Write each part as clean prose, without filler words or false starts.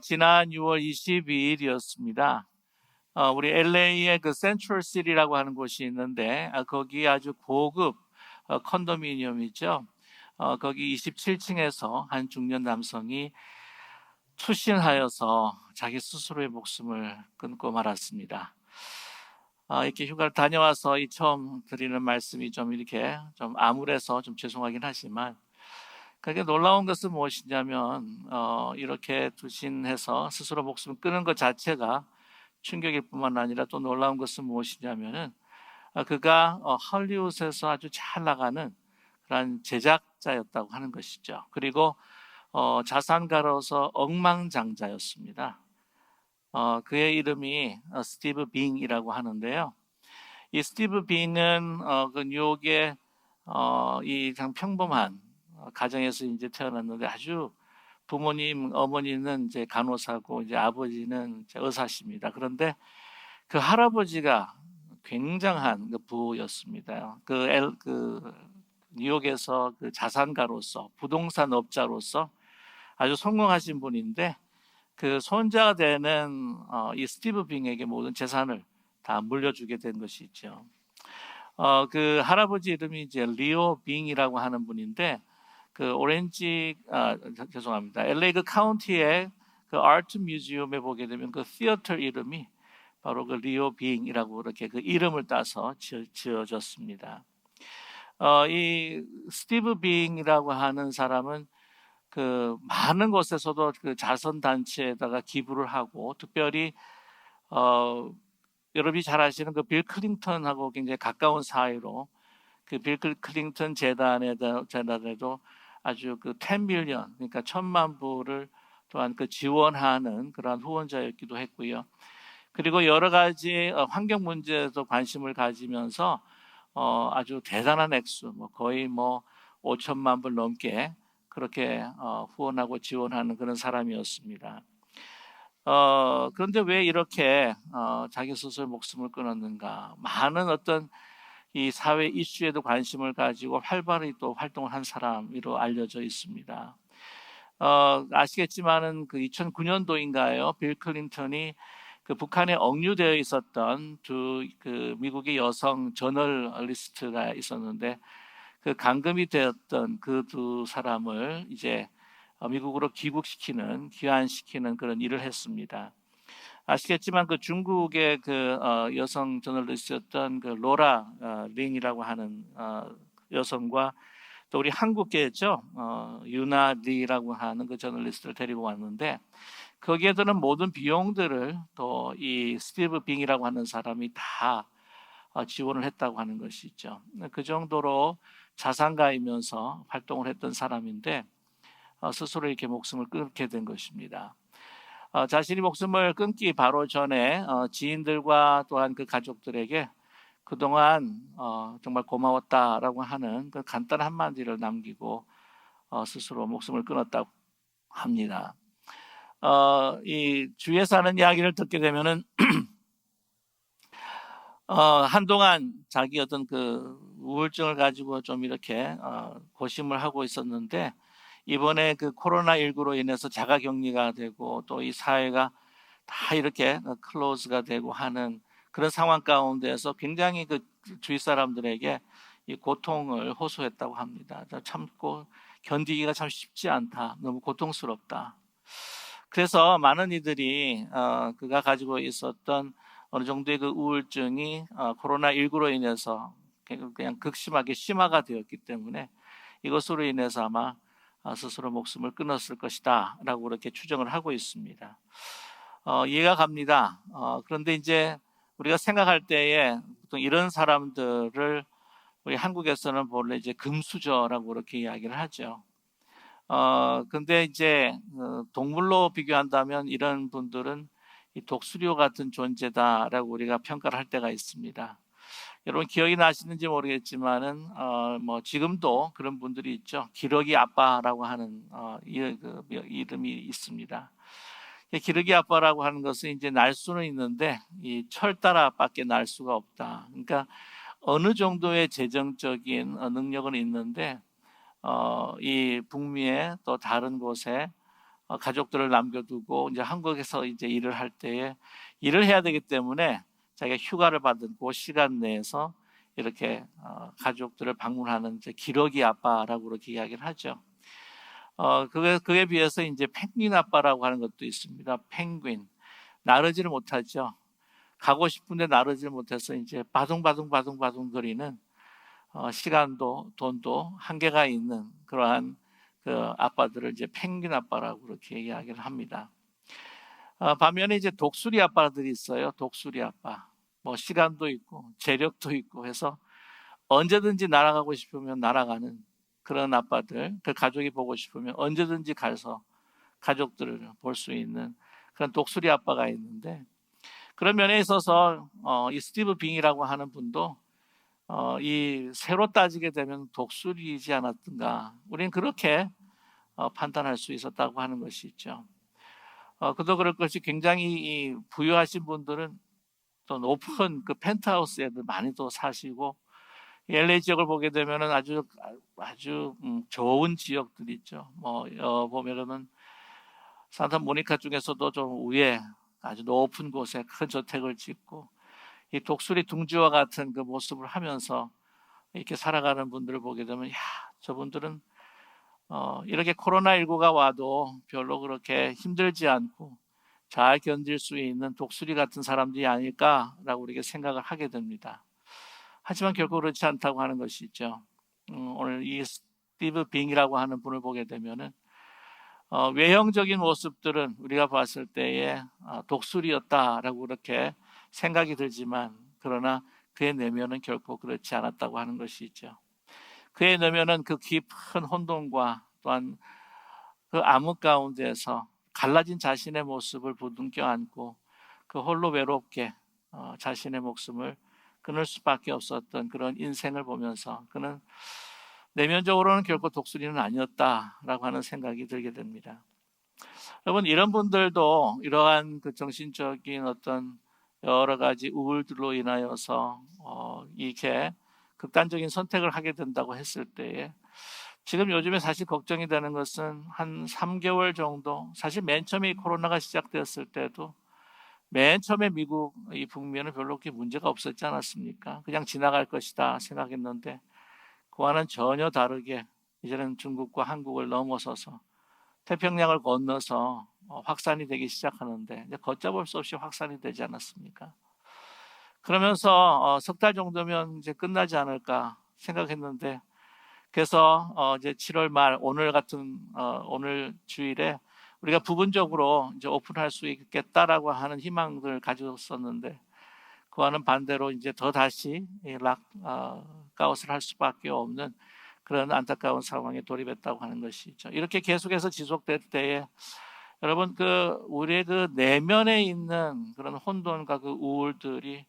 지난 6월 22일이었습니다. 우리 LA의 그 센트럴시티라고 하는 곳이 있는데 거기 아주 고급 컨도미니엄이죠. 거기 27층에서 한 중년 남성이 투신하여서 자기 스스로의 목숨을 끊고 말았습니다. 이렇게 휴가를 다녀와서 이 처음 드리는 말씀이 좀 이렇게 좀 암울해서 좀 죄송하긴 하지만, 그게 놀라운 것은 무엇이냐면 이렇게 투신해서 스스로 목숨을 끊은 것 자체가 충격일 뿐만 아니라 또 놀라운 것은 무엇이냐면은 그가 할리우드에서 아주 잘 나가는 그런 제작자였다고 하는 것이죠. 그리고 자산가로서 억만장자였습니다. 그의 이름이 스티브 빙이라고 하는데요. 이 스티브 빙은 그 뉴욕의 이 그냥 평범한 가정에서 이제 태어났는데, 아주 부모님, 어머니는 이제 간호사고 이제 아버지는 이제 의사십니다. 그런데 그 할아버지가 굉장한 그 부였습니다. 그 뉴욕에서 그 자산가로서, 부동산 업자로서 아주 성공하신 분인데, 그 손자가 되는 이 스티브 빙에게 모든 재산을 다 물려주게 된 것이죠. 그 할아버지 이름이 이제 리오 빙이라고 하는 분인데, 그 죄송합니다. LA 그 카운티의 그 아트 뮤지엄에 보게 되면 그 시어터 이름이 바로 그 리오 빙이라고 이렇게 그 이름을 따서 지어졌습니다. 이 스티브 빙이라고 하는 사람은 그 많은 곳에서도 그 자선 단체에다가 기부를 하고, 특별히 여러분이 잘 아시는 그 빌 클린턴하고 굉장히 가까운 사이로 그 빌 클린턴 재단에도 아주 그 10밀리언, 그러니까 1,000만 불을 또한 그 지원하는 그러한 후원자였기도 했고요. 그리고 여러 가지 환경 문제에도 관심을 가지면서 아주 대단한 액수, 거의 5천만 불 넘게 그렇게 후원하고 지원하는 그런 사람이었습니다. 그런데 왜 이렇게 자기 스스로 목숨을 끊었는가? 많은 어떤 이 사회 이슈에도 관심을 가지고 활발히 또 활동을 한 사람으로 알려져 있습니다. 아시겠지만은 그 2009년도인가요? 빌 클린턴이 그 북한에 억류되어 있었던 그 미국의 여성 저널리스트가 있었는데, 그 감금이 되었던 그 두 사람을 이제 미국으로 귀환시키는 그런 일을 했습니다. 아시겠지만 그 중국의 그 여성 저널리스트였던 그 로라 링이라고 하는 여성과, 또 우리 한국계죠, 유나 리라고 하는 그 저널리스트를 데리고 왔는데, 거기에 드는 모든 비용들을 또 이 스티브 빙이라고 하는 사람이 다 지원을 했다고 하는 것이죠. 그 정도로 자산가이면서 활동을 했던 사람인데 스스로 이렇게 목숨을 끊게 된 것입니다. 자신이 목숨을 끊기 바로 전에 지인들과 또한 그 가족들에게 그동안 정말 고마웠다라고 하는 그 간단한 한마디를 남기고 스스로 목숨을 끊었다고 합니다. 이 주위에서 하는 이야기를 듣게 되면은 한동안 자기 어떤 그 우울증을 가지고 좀 이렇게 고심을 하고 있었는데, 이번에 그 코로나19로 인해서 자가격리가 되고 또 이 사회가 다 이렇게 클로즈가 되고 하는 그런 상황 가운데에서 굉장히 그 주위 사람들에게 이 고통을 호소했다고 합니다. 참고 견디기가 참 쉽지 않다. 너무 고통스럽다. 그래서 많은 이들이 그가 가지고 있었던 어느 정도의 그 우울증이 코로나19로 인해서 그냥 극심하게 심화가 되었기 때문에 이것으로 인해서 아마 스스로 목숨을 끊었을 것이다 라고 그렇게 추정을 하고 있습니다. 이해가 갑니다. 그런데 이제 우리가 생각할 때에 보통 이런 사람들을 우리 한국에서는 본래 이제 금수저라고 그렇게 이야기를 하죠. 근데 이제 동물로 비교한다면 이런 분들은 이 독수리와 같은 존재다라고 우리가 평가를 할 때가 있습니다. 여러분 기억이 나시는지 모르겠지만은 지금도 그런 분들이 있죠. 기러기 아빠라고 하는 이름이 있습니다. 기러기 아빠라고 하는 것은 이제 날 수는 있는데 이 철 따라밖에 날 수가 없다. 그러니까 어느 정도의 재정적인 능력은 있는데 이 북미의 또 다른 곳에 가족들을 남겨두고 이제 한국에서 이제 일을 할 때에 일을 해야 되기 때문에 자기가 휴가를 받은 그 시간 내에서 이렇게 가족들을 방문하는 이제 기러기 아빠라고 그렇게 이야기를 하죠. 그에 비해서 이제 펭귄 아빠라고 하는 것도 있습니다. 펭귄. 나르지를 못하죠. 가고 싶은데 나르지를 못해서 이제 바둥바둥 거리는 시간도 돈도 한계가 있는 그러한 그 아빠들을 이제 펭귄 아빠라고 그렇게 이야기를 합니다. 반면에 이제 독수리 아빠들이 있어요. 독수리 아빠. 뭐 시간도 있고 재력도 있고 해서 언제든지 날아가고 싶으면 날아가는 그런 아빠들, 그 가족이 보고 싶으면 언제든지 가서 가족들을 볼 수 있는 그런 독수리 아빠가 있는데, 그런 면에 있어서 이 스티브 빙이라고 하는 분도 이 새로 따지게 되면 독수리이지 않았던가, 우리는 그렇게 판단할 수 있었다고 하는 것이 있죠. 그도 그럴 것이 굉장히 이 부유하신 분들은 또 높은 그 펜트하우스에 많이 또 사시고, LA 지역을 보게 되면은 아주 좋은 지역들 있죠. 뭐 보면은 산타모니카 중에서도 좀 위에 아주 높은 곳에 큰 저택을 짓고 이 독수리 둥지와 같은 그 모습을 하면서 이렇게 살아가는 분들을 보게 되면, 야, 저분들은 이렇게 코로나19가 와도 별로 그렇게 힘들지 않고 잘 견딜 수 있는 독수리 같은 사람들이 아닐까라고 우리가 생각을 하게 됩니다. 하지만 결코 그렇지 않다고 하는 것이 있죠. 오늘 이 스티브 빙이라고 하는 분을 보게 되면은 외형적인 모습들은 우리가 봤을 때에 독수리였다라고 그렇게 생각이 들지만, 그러나 그의 내면은 결코 그렇지 않았다고 하는 것이 있죠. 그의 내면은 그 깊은 혼돈과 또한 그 암흑 가운데에서 갈라진 자신의 모습을 부둥켜 안고 그 홀로 외롭게 자신의 목숨을 끊을 수밖에 없었던 그런 인생을 보면서 그는 내면적으로는 결코 독수리는 아니었다라고 하는 생각이 들게 됩니다. 여러분, 이런 분들도 이러한 그 정신적인 어떤 여러 가지 우울들로 인하여서 이렇게 극단적인 선택을 하게 된다고 했을 때에, 지금 요즘에 사실 걱정이 되는 것은 한 3개월 정도, 사실 맨 처음에 이 코로나가 시작되었을 때도 맨 처음에 미국 이 북미에는 별로 그렇게 문제가 없었지 않았습니까? 그냥 지나갈 것이다 생각했는데, 그와는 전혀 다르게 이제는 중국과 한국을 넘어서서 태평양을 건너서 확산이 되기 시작하는데, 이제 걷잡을 수 없이 확산이 되지 않았습니까? 그러면서 석 달 정도면 이제 끝나지 않을까 생각했는데, 그래서 이제 7월 말 오늘 같은 오늘 주일에 우리가 부분적으로 이제 오픈할 수 있겠다라고 하는 희망을 가졌었는데, 그와는 반대로 이제 더 다시 락아웃을 할 수밖에 없는 그런 안타까운 상황에 돌입했다고 하는 것이죠. 이렇게 계속해서 지속될 때에 여러분, 우리의 그 내면에 있는 그런 혼돈과 그 우울들이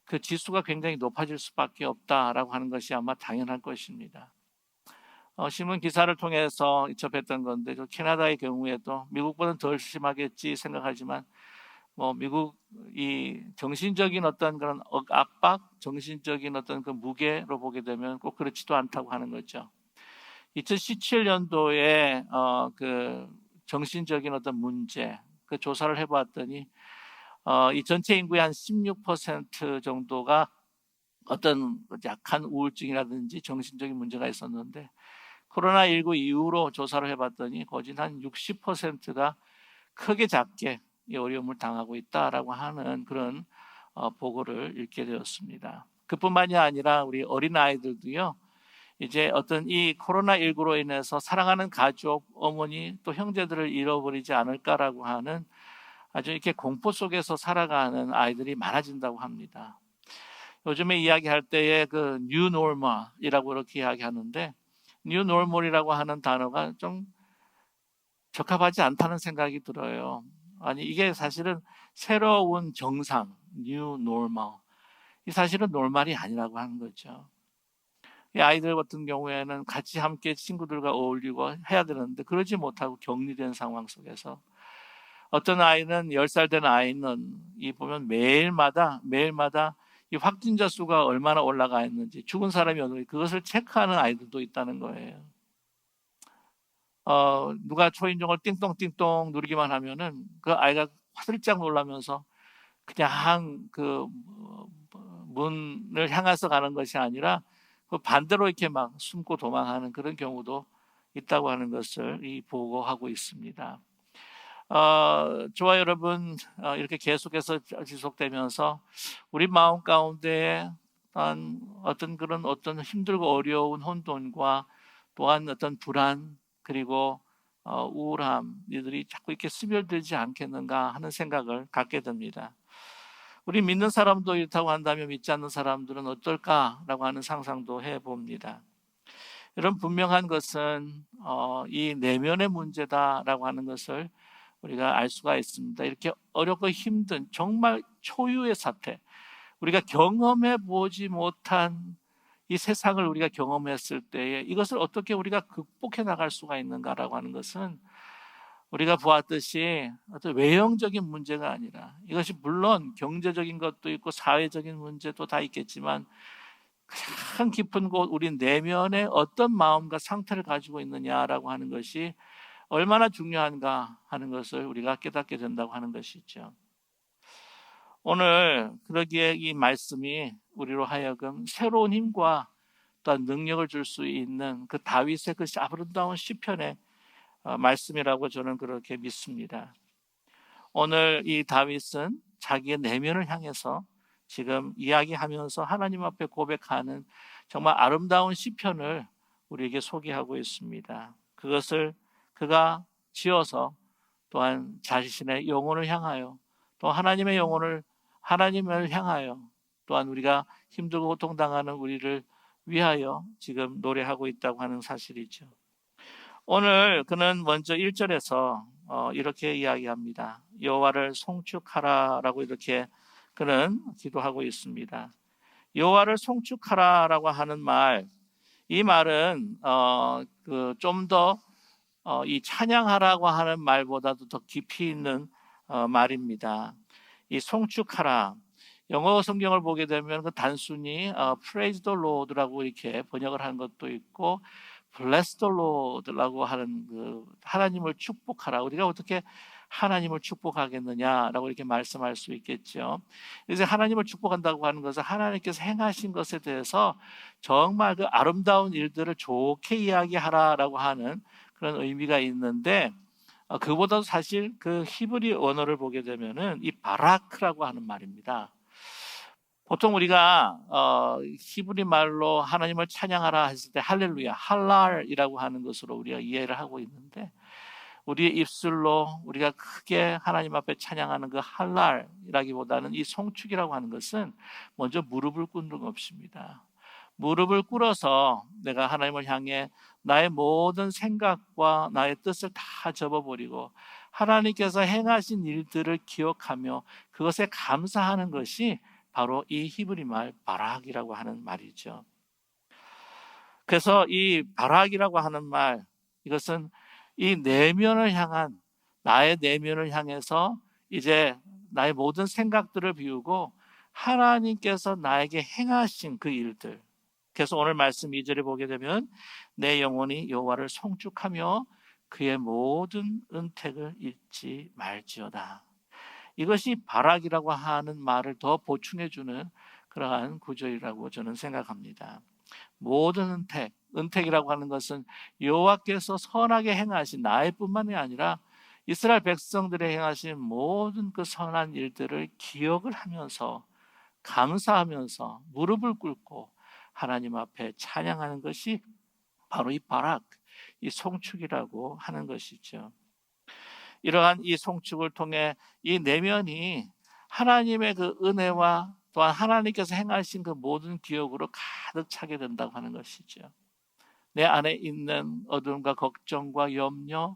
그 지수가 굉장히 높아질 수밖에 없다라고 하는 것이 아마 당연할 것입니다. 신문 기사를 통해서 접했던 건데, 캐나다의 경우에도 미국보다는 덜 심하겠지 생각하지만, 미국 이 정신적인 어떤 그런 압박, 정신적인 어떤 그 무게로 보게 되면 꼭 그렇지도 않다고 하는 거죠. 2017년도에 그 정신적인 어떤 문제 그 조사를 해봤더니 이 전체 인구의 한 16% 정도가 어떤 약한 우울증이라든지 정신적인 문제가 있었는데, 코로나19 이후로 조사를 해봤더니 거진 한 60%가 크게 작게 이 어려움을 당하고 있다라고 하는 그런 보고를 읽게 되었습니다. 그뿐만이 아니라 우리 어린아이들도요, 이제 어떤 이 코로나19로 인해서 사랑하는 가족, 어머니 또 형제들을 잃어버리지 않을까라고 하는 아주 이렇게 공포 속에서 살아가는 아이들이 많아진다고 합니다. 요즘에 이야기할 때에 그 뉴 노멀이라고 이렇게 이야기하는데, 뉴 노멀이라고 하는 단어가 좀 적합하지 않다는 생각이 들어요. 아니, 이게 사실은 새로운 정상, 뉴 노멀, 이 사실은 노멀이 아니라고 하는 거죠. 이 아이들 같은 경우에는 같이 함께 친구들과 어울리고 해야 되는데 그러지 못하고 격리된 상황 속에서, 어떤 아이는 10살 된 아이는 이 보면 매일마다 이 확진자 수가 얼마나 올라가 있는지, 죽은 사람이 어느 그것을 체크하는 아이들도 있다는 거예요. 누가 초인종을 띵동띵동 누르기만 하면은 그 아이가 화들짝 놀라면서 그냥 그 문을 향해서 가는 것이 아니라 그 반대로 이렇게 막 숨고 도망하는 그런 경우도 있다고 하는 것을 보고하고 있습니다. 저와 여러분, 이렇게 계속해서 지속되면서 우리 마음 가운데 어떤 힘들고 어려운 혼돈과 또한 어떤 불안, 그리고 우울함, 이들이 자꾸 이렇게 스며들지 않겠는가 하는 생각을 갖게 됩니다. 우리 믿는 사람도 이렇다고 한다면 믿지 않는 사람들은 어떨까라고 하는 상상도 해봅니다. 이런 분명한 것은 이 내면의 문제다라고 하는 것을 우리가 알 수가 있습니다. 이렇게 어렵고 힘든 정말 초유의 사태, 우리가 경험해 보지 못한 이 세상을 우리가 경험했을 때에 이것을 어떻게 우리가 극복해 나갈 수가 있는가라고 하는 것은 우리가 보았듯이 어떤 외형적인 문제가 아니라, 이것이 물론 경제적인 것도 있고 사회적인 문제도 다 있겠지만 가장 깊은 곳 우리 내면에 어떤 마음과 상태를 가지고 있느냐라고 하는 것이 얼마나 중요한가 하는 것을 우리가 깨닫게 된다고 하는 것이죠. 오늘 그러기에 이 말씀이 우리로 하여금 새로운 힘과 또한 능력을 줄 수 있는 그 다윗의 그 아름다운 시편의 말씀이라고 저는 그렇게 믿습니다. 오늘 이 다윗은 자기의 내면을 향해서 지금 이야기하면서 하나님 앞에 고백하는 정말 아름다운 시편을 우리에게 소개하고 있습니다. 그것을 그가 지어서 또한 자신의 영혼을 향하여, 또 하나님을 향하여, 또한 우리가 힘들고 고통당하는 우리를 위하여 지금 노래하고 있다고 하는 사실이죠. 오늘 그는 먼저 1절에서 이렇게 이야기합니다. 여호와를 송축하라라고 이렇게 그는 기도하고 있습니다. 여호와를 송축하라라고 하는 말, 이 말은 좀 더 이 찬양하라고 하는 말보다도 더 깊이 있는 말입니다. 이 송축하라, 영어 성경을 보게 되면 그 단순히 praise the Lord라고 이렇게 번역을 하는 것도 있고 bless the Lord라고 하는 그 하나님을 축복하라. 우리가 어떻게 하나님을 축복하겠느냐라고 이렇게 말씀할 수 있겠죠. 그래서 하나님을 축복한다고 하는 것은 하나님께서 행하신 것에 대해서 정말 그 아름다운 일들을 좋게 이야기하라라고 하는 그런 의미가 있는데, 그보다도 사실 그 히브리 언어를 보게 되면은 이 바라크라고 하는 말입니다. 보통 우리가 히브리 말로 하나님을 찬양하라 했을 때 할렐루야, 할랄이라고 하는 것으로 우리가 이해를 하고 있는데, 우리의 입술로 우리가 크게 하나님 앞에 찬양하는 그 할랄이라기보다는 이 송축이라고 하는 것은 먼저 무릎을 꿇는 것입니다. 무릎을 꿇어서 내가 하나님을 향해 나의 모든 생각과 나의 뜻을 다 접어버리고 하나님께서 행하신 일들을 기억하며 그것에 감사하는 것이 바로 이 히브리 말 바락이라고 하는 말이죠. 그래서 이 바락이라고 하는 말, 이것은 이 내면을 향한, 나의 내면을 향해서 이제 나의 모든 생각들을 비우고 하나님께서 나에게 행하신 그 일들. 그래서 오늘 말씀 2절에 보게 되면 내 영혼이 여호와를 송축하며 그의 모든 은택을 잊지 말지어다. 이것이 바락이라고 하는 말을 더 보충해주는 그러한 구절이라고 저는 생각합니다. 모든 은택이라고 하는 것은 여호와께서 선하게 행하신 나의 뿐만이 아니라 이스라엘 백성들의 행하신 모든 그 선한 일들을 기억을 하면서 감사하면서 무릎을 꿇고 하나님 앞에 찬양하는 것이 바로 이 바락, 이 송축이라고 하는 것이죠. 이러한 이 송축을 통해 이 내면이 하나님의 그 은혜와 또한 하나님께서 행하신 그 모든 기억으로 가득 차게 된다고 하는 것이죠. 내 안에 있는 어둠과 걱정과 염려,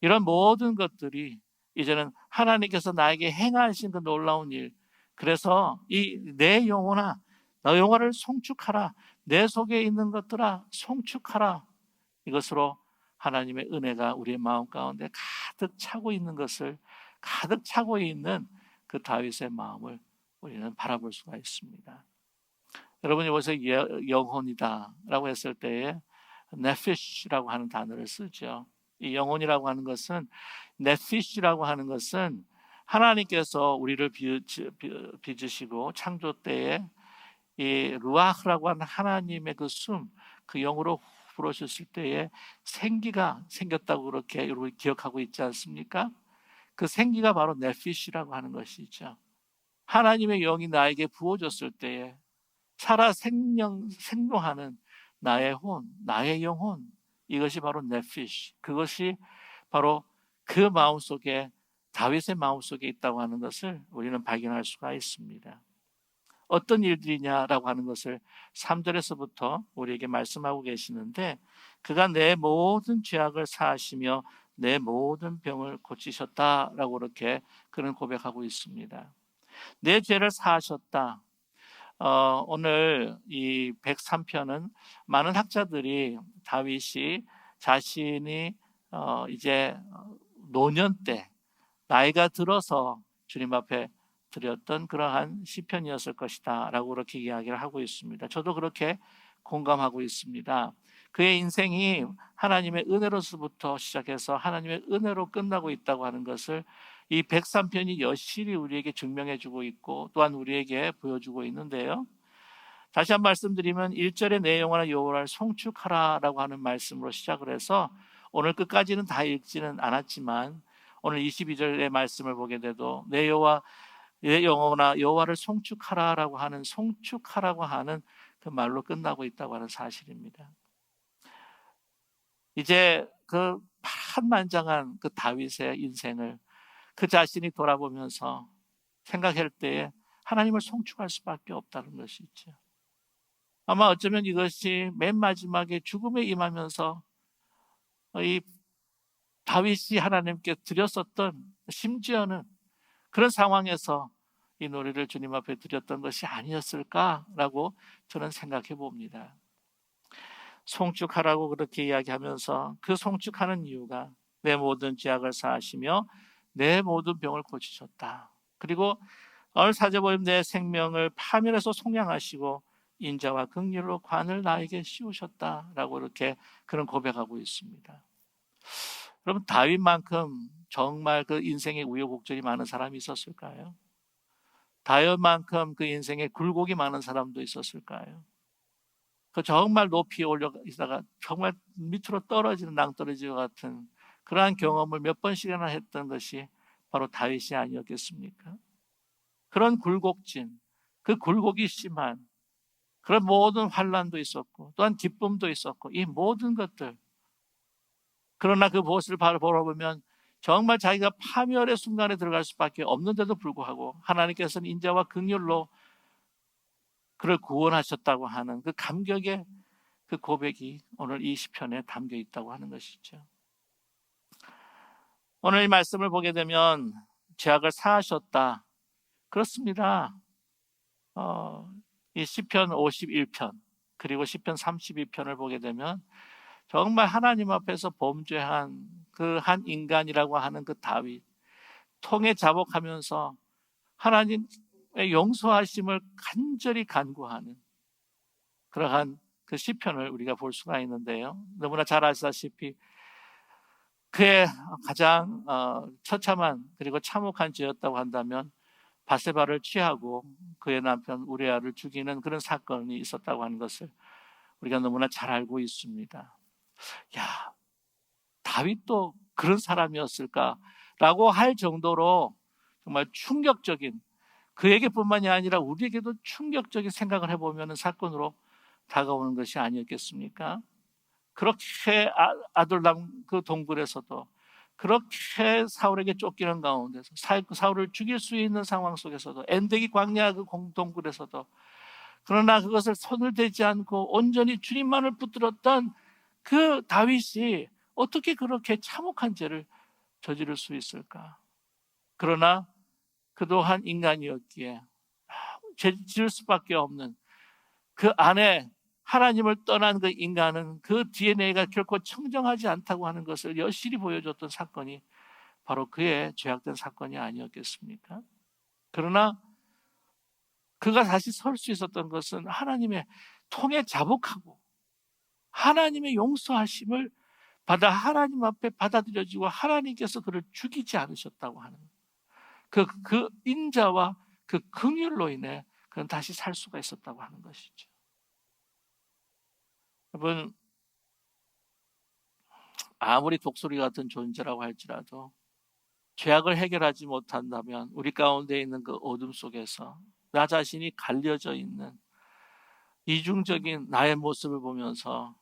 이런 모든 것들이 이제는 하나님께서 나에게 행하신 그 놀라운 일, 그래서 이 내 영혼아, 너 영혼을 송축하라, 내 속에 있는 것들아 송축하라, 이것으로 하나님의 은혜가 우리의 마음 가운데 가득 차고 있는 것을, 가득 차고 있는 그 다윗의 마음을 우리는 바라볼 수가 있습니다. 여러분이 여기서 영혼이다 라고 했을 때에 네피쉬라고 하는 단어를 쓰죠. 이 영혼이라고 하는 것은, 네피쉬라고 하는 것은 하나님께서 우리를 빚으시고 창조 때에 이 루아흐라고 하는 하나님의 그 숨, 그 영으로 불어주셨을 때에 생기가 생겼다고 그렇게 여러분 기억하고 있지 않습니까? 그 생기가 바로 네피쉬라고 하는 것이죠. 하나님의 영이 나에게 부어졌을 때에 살아 생동하는 나의 혼, 나의 영혼, 이것이 바로 네피쉬, 그것이 바로 그 마음속에, 다윗의 마음속에 있다고 하는 것을 우리는 발견할 수가 있습니다. 어떤 일들이냐라고 하는 것을 3절에서부터 우리에게 말씀하고 계시는데, 그가 내 모든 죄악을 사하시며 내 모든 병을 고치셨다라고 그렇게 그는 고백하고 있습니다. 내 죄를 사하셨다. 오늘 이 103편은 많은 학자들이 다윗이 자신이 이제 노년 때 나이가 들어서 주님 앞에 드렸던 그러한 시편이었을 것이다 라고 그렇게 이야기를 하고 있습니다. 저도 그렇게 공감하고 있습니다. 그의 인생이 하나님의 은혜로서부터 시작해서 하나님의 은혜로 끝나고 있다고 하는 것을 이 103편이 여실히 우리에게 증명해주고 있고 또한 우리에게 보여주고 있는데요. 다시 한 번 말씀드리면 1절의 내 영혼아 여호와를 송축하라라고 하는 말씀으로 시작을 해서 오늘 끝까지는 다 읽지는 않았지만 오늘 22절의 말씀을 보게 돼도 내 영혼아 여호와를 송축하라라고 하는, 송축하라고 하는 그 말로 끝나고 있다고 하는 사실입니다. 이제 그 파란만장한 그 다윗의 인생을 그 자신이 돌아보면서 생각할 때에 하나님을 송축할 수밖에 없다는 것이죠. 아마 어쩌면 이것이 맨 마지막에 죽음에 임하면서 이 다윗이 하나님께 드렸었던, 심지어는 그런 상황에서 이 노래를 주님 앞에 드렸던 것이 아니었을까라고 저는 생각해 봅니다. 송축하라고 그렇게 이야기하면서 그 송축하는 이유가 내 모든 죄악을 사하시며 내 모든 병을 고치셨다. 그리고 오늘 4절 보면 내 생명을 파멸해서 속량하시고 인자와 긍휼로 관을 나에게 씌우셨다라고 이렇게 그런 고백하고 있습니다. 여러분, 다윗만큼 정말 그 인생에 우여곡절이 많은 사람이 있었을까요? 다윗만큼 그 인생에 굴곡이 많은 사람도 있었을까요? 그 정말 높이 올려 있다가 정말 밑으로 떨어지는 낭떠러지와 같은 그러한 경험을 몇 번씩이나 했던 것이 바로 다윗이 아니었겠습니까? 그런 굴곡진, 그 굴곡이 심한 그런 모든 환난도 있었고 또한 기쁨도 있었고 이 모든 것들, 그러나 그 무엇을 바라보면 정말 자기가 파멸의 순간에 들어갈 수밖에 없는데도 불구하고 하나님께서는 인자와 긍휼로 그를 구원하셨다고 하는 그 감격의 그 고백이 오늘 이 시편에 담겨 있다고 하는 것이죠. 오늘 이 말씀을 보게 되면 죄악을 사하셨다. 그렇습니다. 이 시편 51편 그리고 시편 32편을 보게 되면 정말 하나님 앞에서 범죄한 그 한 인간이라고 하는 그 다윗, 통에 자복하면서 하나님의 용서하심을 간절히 간구하는 그러한 그 시편을 우리가 볼 수가 있는데요. 너무나 잘 아시다시피 그의 가장 처참한 그리고 참혹한 죄였다고 한다면 바세바를 취하고 그의 남편 우리아를 죽이는 그런 사건이 있었다고 하는 것을 우리가 너무나 잘 알고 있습니다. 야, 다윗도 그런 사람이었을까라고 할 정도로 정말 충격적인, 그에게뿐만이 아니라 우리에게도 충격적인 생각을 해보면 사건으로 다가오는 것이 아니었겠습니까? 그렇게 아둘람 그 동굴에서도, 그렇게 사울에게 쫓기는 가운데서 사울을 죽일 수 있는 상황 속에서도, 엔데기 광야 그 동굴에서도, 그러나 그것을 손을 대지 않고 온전히 주님만을 붙들었던 그 다윗이 어떻게 그렇게 참혹한 죄를 저지를 수 있을까? 그러나 그동안 인간이었기에 죄 지을 수밖에 없는 그 안에 하나님을 떠난 그 인간은 그 DNA가 결코 청정하지 않다고 하는 것을 여실히 보여줬던 사건이 바로 그의 죄악된 사건이 아니었겠습니까? 그러나 그가 다시 설 수 있었던 것은 하나님의 통에 자복하고 하나님의 용서하심을 받아 하나님 앞에 받아들여지고 하나님께서 그를 죽이지 않으셨다고 하는 그 인자와 그 긍휼로 인해 그는 다시 살 수가 있었다고 하는 것이죠. 여러분, 아무리 독수리 같은 존재라고 할지라도 죄악을 해결하지 못한다면 우리 가운데 있는 그 어둠 속에서 나 자신이 갈려져 있는 이중적인 나의 모습을 보면서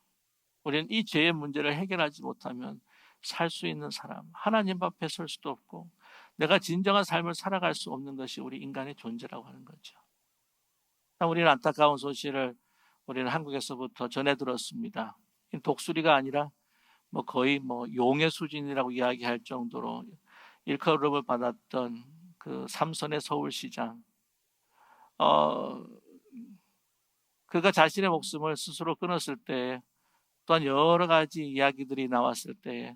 우리는 이 죄의 문제를 해결하지 못하면 살 수 있는 사람, 하나님 앞에 설 수도 없고 내가 진정한 삶을 살아갈 수 없는 것이 우리 인간의 존재라고 하는 거죠. 우리는 안타까운 소식을 우리는 한국에서부터 전해 들었습니다. 독수리가 아니라 거의 용의 수준이라고 이야기할 정도로 일컬음을 받았던 그 삼선의 서울시장, 그가 자신의 목숨을 스스로 끊었을 때, 또한 여러 가지 이야기들이 나왔을 때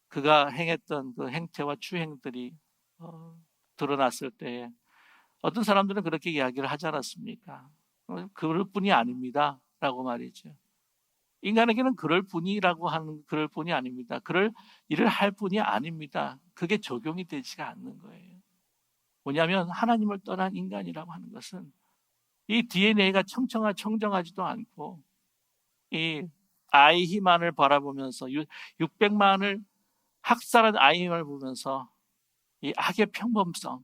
그가 행했던 그 행태와 추행들이 드러났을 때 어떤 사람들은 그렇게 이야기를 하지 않았습니까? 그럴 뿐이 아닙니다 라고 말이죠. 인간에게는 그럴 뿐이라고 하는 그럴 뿐이 아닙니다. 그럴 일을 할 뿐이 아닙니다. 그게 적용이 되지가 않는 거예요. 뭐냐면 하나님을 떠난 인간이라고 하는 것은 이 DNA가 청정하지도 않고 이 아이히만을 바라보면서 600만을 학살한 아이히만을 보면서 이 악의 평범성,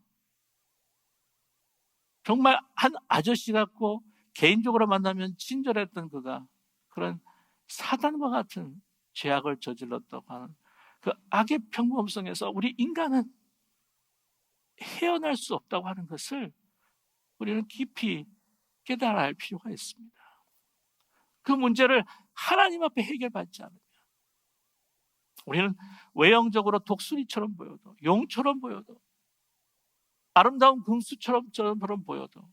정말 한 아저씨 같고 개인적으로 만나면 친절했던 그가 그런 사단과 같은 죄악을 저질렀다고 하는 그 악의 평범성에서 우리 인간은 헤어날 수 없다고 하는 것을 우리는 깊이 깨달아야 할 필요가 있습니다. 그 문제를 하나님 앞에 해결받지 않으면 우리는 외형적으로 독수리처럼 보여도, 용처럼 보여도, 아름다운 금수처럼 보여도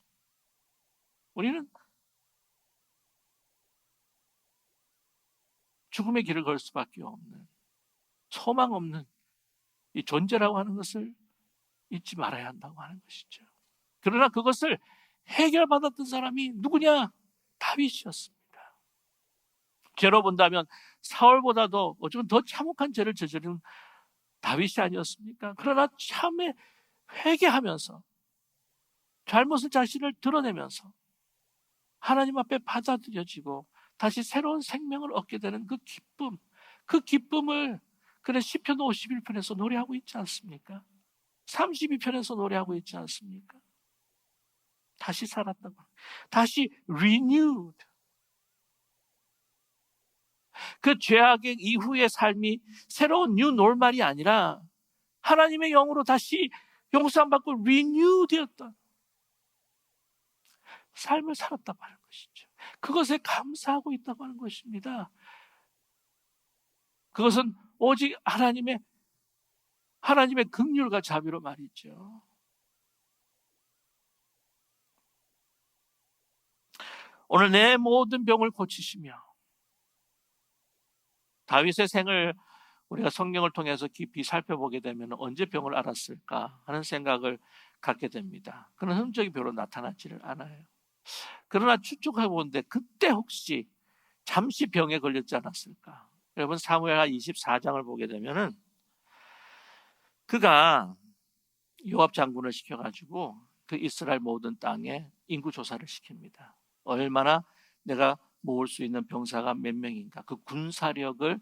우리는 죽음의 길을 걸 수밖에 없는, 소망 없는 이 존재라고 하는 것을 잊지 말아야 한다고 하는 것이죠. 그러나 그것을 해결받았던 사람이 누구냐? 다윗이었습니다. 죄로 본다면 사울보다도 어쩌면 더 참혹한 죄를 저지른 다윗이 아니었습니까? 그러나 참에 회개하면서 잘못을 자신을 드러내면서 하나님 앞에 받아들여지고 다시 새로운 생명을 얻게 되는 그 기쁨을 그래 시편 51편에서 노래하고 있지 않습니까? 32편에서 노래하고 있지 않습니까? 다시 살았다고, 다시 renewed. 그 죄악의 이후의 삶이 새로운 new normal이 아니라 하나님의 영으로 다시 용서받고 renew 되었던 삶을 살았다고 하는 것이죠. 그것에 감사하고 있다고 하는 것입니다. 그것은 오직 하나님의 긍휼과 자비로 말이죠. 오늘 내 모든 병을 고치시며, 다윗의 생을 우리가 성경을 통해서 깊이 살펴보게 되면 언제 병을 앓았을까 하는 생각을 갖게 됩니다. 그런 흔적이 별로 나타나지를 않아요. 그러나 추측해 보는데 그때 혹시 잠시 병에 걸렸지 않았을까? 여러분 사무엘하 24장을 보게 되면은 그가 요압 장군을 시켜가지고 그 이스라엘 모든 땅에 인구 조사를 시킵니다. 얼마나 내가 모을 수 있는 병사가 몇 명인가, 그 군사력을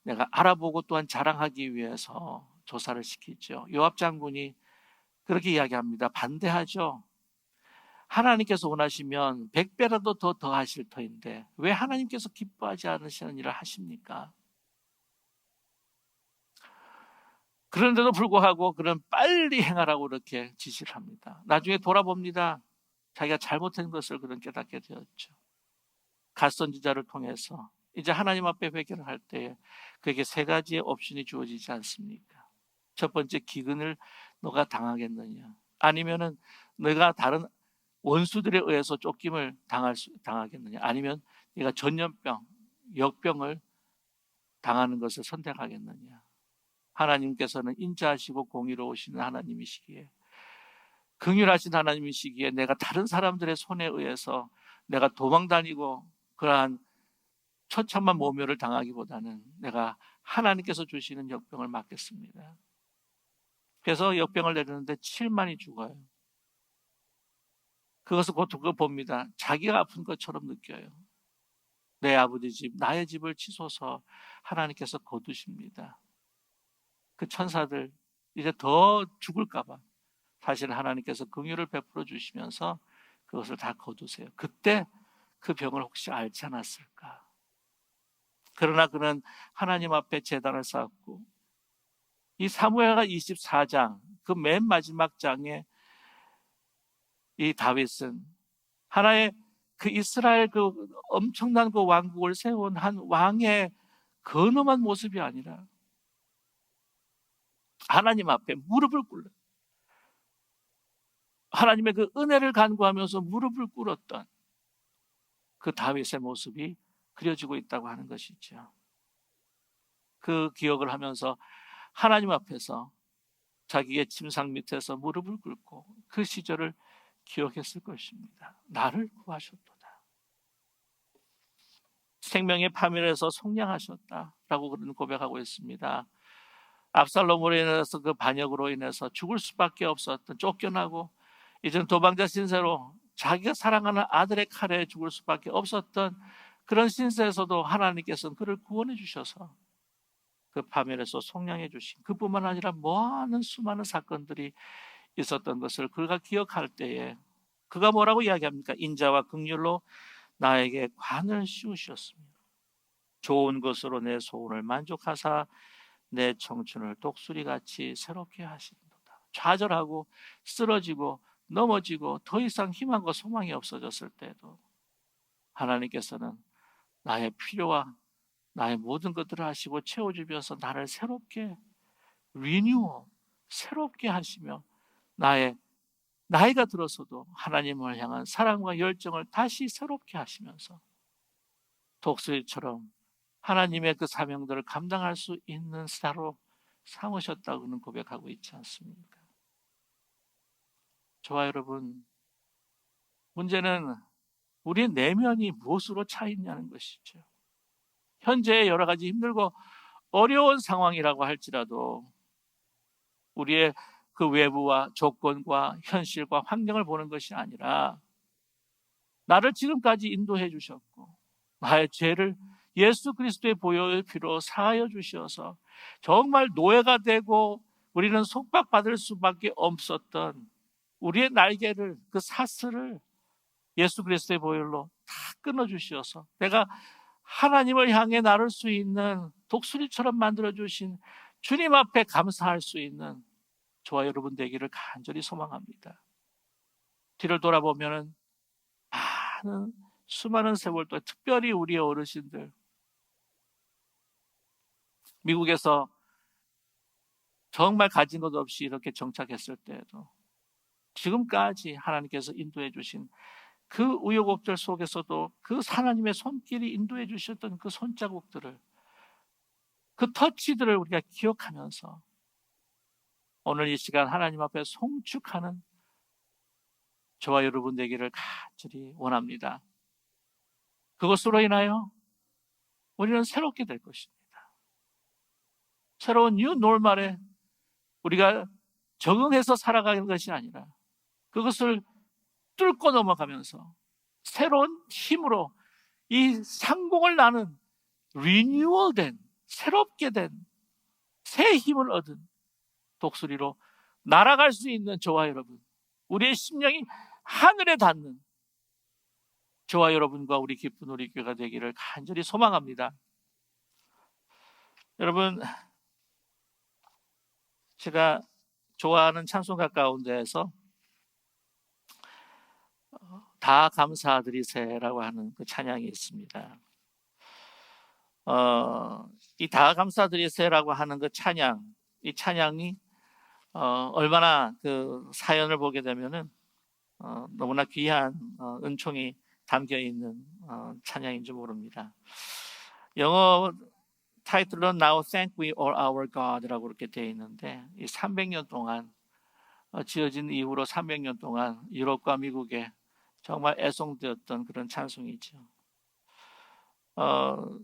내가 알아보고 또한 자랑하기 위해서 조사를 시키죠. 요압 장군이 그렇게 이야기합니다. 반대하죠. 하나님께서 원하시면 100배라도 더 더하실 터인데 왜 하나님께서 기뻐하지 않으시는 일을 하십니까? 그런데도 불구하고 그런 빨리 행하라고 이렇게 지시를 합니다. 나중에 돌아봅니다. 자기가 잘못한 것을 그런 깨닫게 되었죠. 갓선지자를 통해서 이제 하나님 앞에 회개를 할 때에 그에게 세 가지의 옵션이 주어지지 않습니까? 첫 번째, 기근을 너가 당하겠느냐, 아니면은 너가 다른 원수들에 의해서 쫓김을 당하겠느냐, 아니면 네가 전염병, 역병을 당하는 것을 선택하겠느냐. 하나님께서는 인자하시고 공의로우신 하나님이시기에, 긍휼하신 하나님이시기에 내가 다른 사람들의 손에 의해서 내가 도망다니고 그러한 처참한 모멸을 당하기보다는 내가 하나님께서 주시는 역병을 맞겠습니다. 그래서 역병을 내리는데 7만이 죽어요. 그것을 곧 그거 봅니다. 자기가 아픈 것처럼 느껴요. 내 아버지 집, 나의 집을 치소서 하나님께서 거두십니다. 그 천사들 이제 더 죽을까 봐 사실 하나님께서 긍휼을 베풀어 주시면서 그것을 다 거두세요. 그때 그 병을 혹시 앓지 않았을까? 그러나 그는 하나님 앞에 제단을 쌓았고, 이 사무엘하 24장 그 맨 마지막 장에 이 다윗은 하나의 그 이스라엘 그 엄청난 그 왕국을 세운 한 왕의 근엄한 모습이 아니라 하나님 앞에 무릎을 꿇는, 하나님의 그 은혜를 간구하면서 무릎을 꿇었던 그 다윗의 모습이 그려지고 있다고 하는 것이죠. 그 기억을 하면서 하나님 앞에서 자기의 침상 밑에서 무릎을 꿇고 그 시절을 기억했을 것입니다. 나를 구하셨도다. 생명의 파멸에서 속량하셨다라고 그런 고백하고 있습니다. 압살롬으로 인해서 그 반역으로 인해서 죽을 수밖에 없었던, 쫓겨나고 이제는 도망자 신세로 자기가 사랑하는 아들의 칼에 죽을 수밖에 없었던 그런 신세에서도 하나님께서는 그를 구원해 주셔서 그 파멸에서 속량해 주신, 그뿐만 아니라 많은 수많은 사건들이 있었던 것을 그가 기억할 때에 그가 뭐라고 이야기합니까? 인자와 긍휼로 나에게 관을 씌우셨습니다. 좋은 것으로 내 소원을 만족하사 내 청춘을 독수리같이 새롭게 하신도다. 좌절하고 쓰러지고 넘어지고 더 이상 희망과 소망이 없어졌을 때도 하나님께서는 나의 필요와 나의 모든 것들을 하시고 채워주면서 나를 새롭게 리뉴어, 새롭게 하시며 나의 나이가 들어서도 하나님을 향한 사랑과 열정을 다시 새롭게 하시면서 독수리처럼 하나님의 그 사명들을 감당할 수 있는 자로 삼으셨다고는 고백하고 있지 않습니까? 저와 여러분, 문제는 우리 내면이 무엇으로 차 있냐는 것이죠. 현재 여러 가지 힘들고 어려운 상황이라고 할지라도 우리의 그 외부와 조건과 현실과 환경을 보는 것이 아니라 나를 지금까지 인도해 주셨고 나의 죄를 예수 그리스도의 보혈의 피로 사하여 주셔서 정말 노예가 되고 우리는 속박받을 수밖에 없었던 우리의 날개를, 그 사슬을 예수 그리스도의 보혈로 다 끊어주셔서 내가 하나님을 향해 나를 수 있는 독수리처럼 만들어주신 주님 앞에 감사할 수 있는 저와 여러분 되기를 간절히 소망합니다. 뒤를 돌아보면 많은 수많은 세월 동안 특별히 우리의 어르신들, 미국에서 정말 가진 것 없이 이렇게 정착했을 때에도 지금까지 하나님께서 인도해 주신 그 우여곡절 속에서도 그 하나님의 손길이 인도해 주셨던 그 손자국들을, 그 터치들을 우리가 기억하면서 오늘 이 시간 하나님 앞에 송축하는 저와 여러분 되기를 간절히 원합니다. 그것으로 인하여 우리는 새롭게 될 것입니다. 새로운 뉴 노멀에 우리가 적응해서 살아가는 것이 아니라 그것을 뚫고 넘어가면서 새로운 힘으로 이 상공을 나는 리뉴얼된, 새롭게 된 새 힘을 얻은 독수리로 날아갈 수 있는 저와 여러분, 우리의 심령이 하늘에 닿는 저와 여러분과 우리 기쁜 우리 교회가 되기를 간절히 소망합니다. 여러분, 제가 좋아하는 찬송가 가운데에서 다 감사드리세라고 하는 그 찬양이 있습니다. 이 다 감사드리세라고 하는 그 찬양, 이 찬양이 얼마나 그 사연을 보게 되면은 너무나 귀한 은총이 담겨 있는 찬양인지 모릅니다. 영어 타이틀은 Now Thank We All Our God라고 이렇게 되어 있는데 이 300년 동안 지어진 이후로 300년 동안 유럽과 미국에 정말 애송되었던 그런 찬송이죠. 어,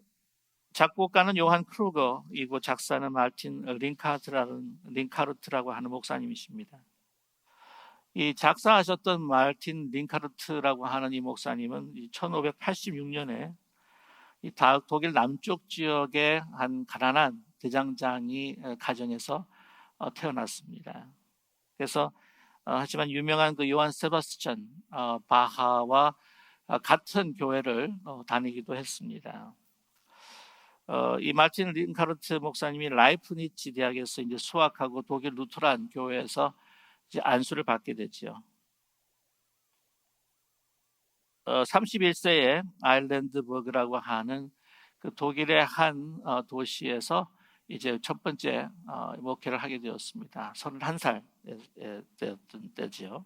작곡가는 요한 크루거이고 작사는 마틴 링카르트라고 하는 목사님이십니다. 이 작사하셨던 마틴 링카르트라고 하는 이 목사님은 1586년에 이 독일 남쪽 지역의 한 가난한 대장장이 가정에서 태어났습니다. 그래서 하지만 유명한 그 요한 세바스찬 바하와 같은 교회를 다니기도 했습니다. 이 마틴 링카르트 목사님이 라이프니츠 대학에서 이제 수학하고 독일 루터란 교회에서 이제 안수를 받게 되죠. 31세에 아일랜드버그라고 하는 그 독일의 한 도시에서 이제 첫 번째 목회를 하게 되었습니다. 31살 되었던 때지요.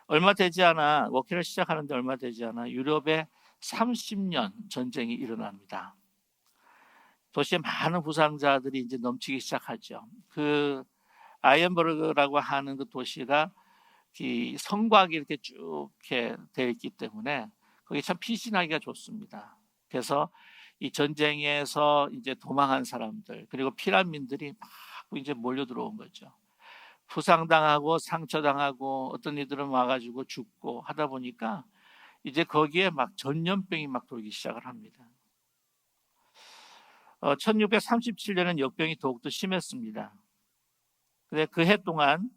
얼마 되지 않아 목회를 시작하는데 얼마 되지 않아 유럽에 30년 전쟁이 일어납니다. 도시에 많은 부상자들이 이제 넘치기 시작하죠. 그 아이엔버그라고 하는 그 도시가 이 성곽이 이렇게 쭉 이렇게 되어 있기 때문에 거기 참 피신하기가 좋습니다. 그래서 이 전쟁에서 이제 도망한 사람들 그리고 피난민들이 막 이제 몰려 들어온 거죠. 부상당하고 상처당하고 어떤 이들은 와가지고 죽고 하다 보니까 이제 거기에 막 전염병이 막 돌기 시작을 합니다. 1637년은 역병이 더욱더 심했습니다. 근데 그 해 동안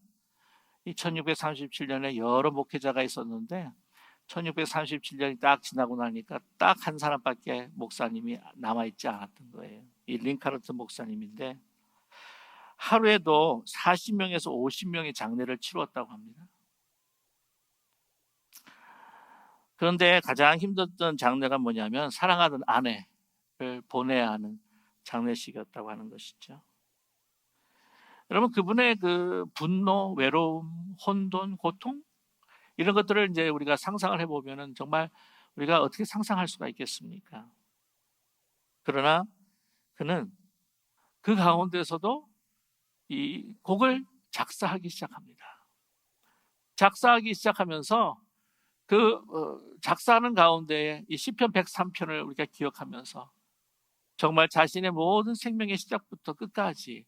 이 1637년에 여러 목회자가 있었는데 1637년이 딱 지나고 나니까 딱 한 사람밖에 목사님이 남아있지 않았던 거예요. 이 링카르트 목사님인데 하루에도 40명에서 50명의 장례를 치루었다고 합니다. 그런데 가장 힘들었던 장례가 뭐냐면 사랑하던 아내를 보내야 하는 장례식이었다고 하는 것이죠. 여러분 그분의 그 분노, 외로움, 혼돈, 고통 이런 것들을 이제 우리가 상상을 해보면은 정말 우리가 어떻게 상상할 수가 있겠습니까? 그러나 그는 그 가운데서도 이 곡을 작사하기 시작합니다. 작사하기 시작하면서 그 작사하는 가운데 이 시편 103편을 우리가 기억하면서 정말 자신의 모든 생명의 시작부터 끝까지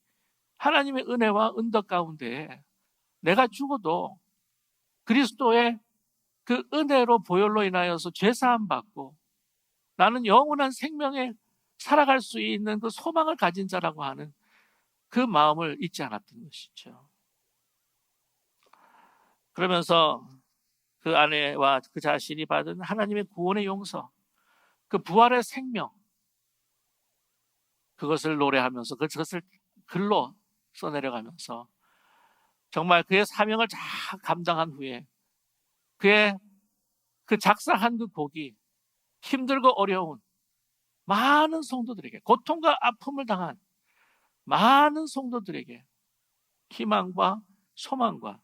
하나님의 은혜와 은덕 가운데 내가 죽어도 그리스도의 그 은혜로 보혈로 인하여서 죄사함 받고 나는 영원한 생명에 살아갈 수 있는 그 소망을 가진 자라고 하는 그 마음을 잊지 않았던 것이죠. 그러면서 그 아내와 그 자신이 받은 하나님의 구원의 용서, 그 부활의 생명, 그것을 노래하면서 그것을 글로 써내려가면서 정말 그의 사명을 다 감당한 후에 그의 그 작사한 그 곡이 힘들고 어려운 많은 성도들에게 고통과 아픔을 당한 많은 성도들에게 희망과 소망과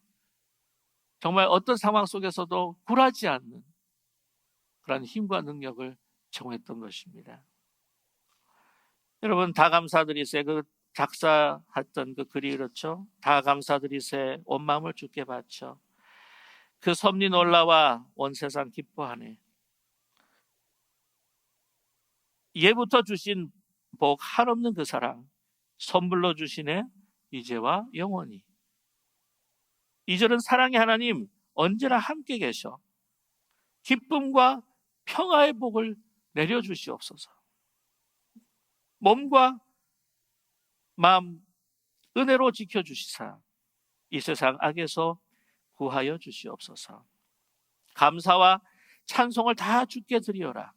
정말 어떤 상황 속에서도 굴하지 않는 그런 힘과 능력을 제공했던 것입니다. 여러분 다 감사드리세 그 작사했던 그 글이 그렇죠. 다 감사드리세 온 마음을 주께 바쳐 그 섭리 놀라와 온 세상 기뻐하네. 예부터 주신 복 한없는 그 사랑 선물로 주시네 이제와 영원히. 2절은 사랑의 하나님 언제나 함께 계셔 기쁨과 평화의 복을 내려주시옵소서. 몸과 마음 은혜로 지켜주시사 이 세상 악에서 구하여 주시옵소서. 감사와 찬송을 다 주께 드리어라.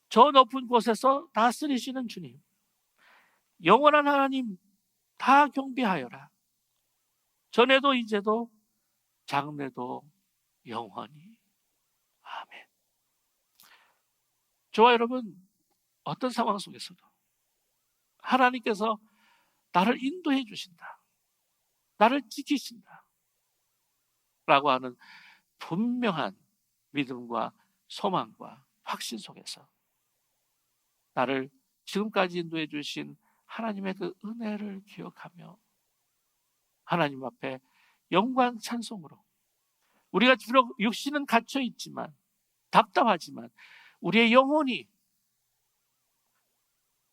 저 높은 곳에서 다스리시는 주님, 영원한 하나님 다 경배하여라. 전에도 이제도 장래도 영원히. 아멘. 저와 여러분 어떤 상황 속에서도 하나님께서 나를 인도해 주신다, 나를 지키신다 라고 하는 분명한 믿음과 소망과 확신 속에서 나를 지금까지 인도해 주신 하나님의 그 은혜를 기억하며 하나님 앞에 영광 찬송으로 우리가 비록 육신은 갇혀 있지만 답답하지만 우리의 영혼이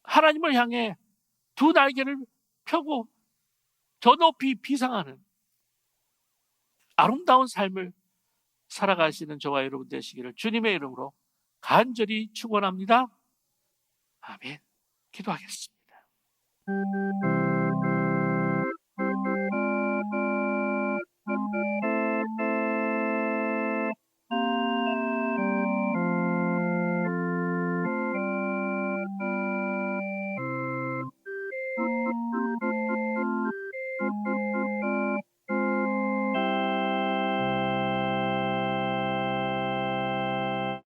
하나님을 향해 두 날개를 펴고 저 높이 비상하는 아름다운 삶을 살아가시는 저와 여러분 되시기를 주님의 이름으로 간절히 축원합니다. 아멘. 기도하겠습니다.